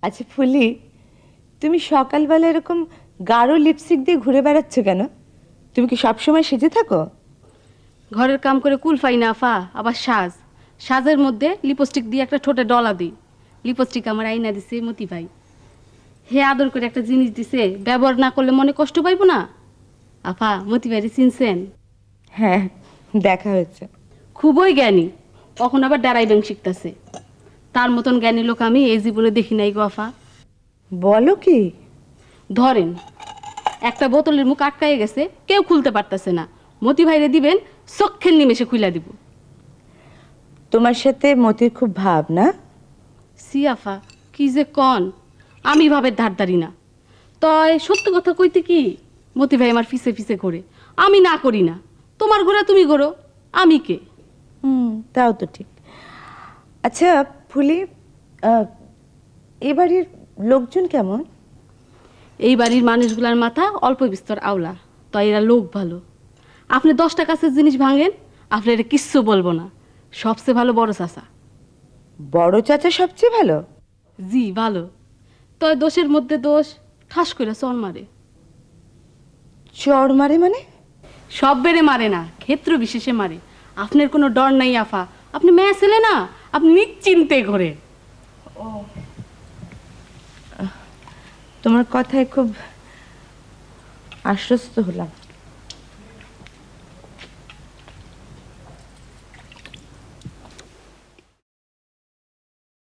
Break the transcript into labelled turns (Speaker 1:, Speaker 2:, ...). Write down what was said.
Speaker 1: আচ্ছা ফুলি, তুমি সকালবেলা এরকম গাঢ় লিপস্টিক দিয়ে ঘুরে বেড়াচ্ছ কেন? তুমি কি সবসময় সেজে থাকো?
Speaker 2: ঘরের কাম করে কুল পাই না আফা, আবার সাজের মধ্যে লিপস্টিক দিয়ে একটা ঠোঁটে ডলা দিই। লিপস্টিক আমার আইনা দিছে মতি ভাই। হে আদর করে একটা জিনিস দিছে, ব্যবহার না করলে মনে কষ্ট পাইব না? আফা, মতি ভাইরে চিনছেন?
Speaker 1: হ্যাঁ, দেখা হয়েছে।
Speaker 2: খুবই জ্ঞানী, কখন আবার ড্রাইভিং শিখতেছে। তার মতন জ্ঞানী লোক আমি এই জীবনে দেখি নাই গো আফা।
Speaker 1: বলো কি?
Speaker 2: ধরেন, একটা বোতলের মুখ আটকায় গেছে, কেউ খুলতে পারতেছে না। মতি ভাইরে দিবেন, চক্ষের নিমেষে খুইলা দিব।
Speaker 1: তোমার সাথে মতির খুব ভাব না?
Speaker 2: সিয়াফা, কি যে কন, আমি ভাবের ধারধারি না। তয় সত্য কথা কইতে কি, মতি ভাই আমার ফিসে ফিসে করে, আমি না করি না। তোমার ঘোরা তুমি ঘোরো, আমি কে?
Speaker 1: তাও তো ঠিক। আচ্ছা ফুলি, আহ, এ বাড়ির লোকজন কেমন?
Speaker 2: এই বাড়ির মানুষগুলার মাথা অল্প বিস্তর আওলা, তো এরা লোক ভালো। আপনি 10 টাকার জিনিস ভাঙেন, আপনি এটা কিচ্ছু বলবো না। সবচেয়ে ভালো বড় চাচা।
Speaker 1: বড় চাচা সবচেয়ে ভালো?
Speaker 2: জি ভালো। তয় দোষের মধ্যে দোষ, ঠাস করে চর মারে।
Speaker 1: চড় মারে মানে?
Speaker 2: সব বেড়ে মারে না, ক্ষেত্র বিশেষে মারে। আপনার কোনো ডর নাই আফা, আপনি মেয়ে ছেলে না, আপনি নিশ্চিন্তে ঘোরে।
Speaker 1: তোমার কথায় খুব আশ্বস্ত হলাম।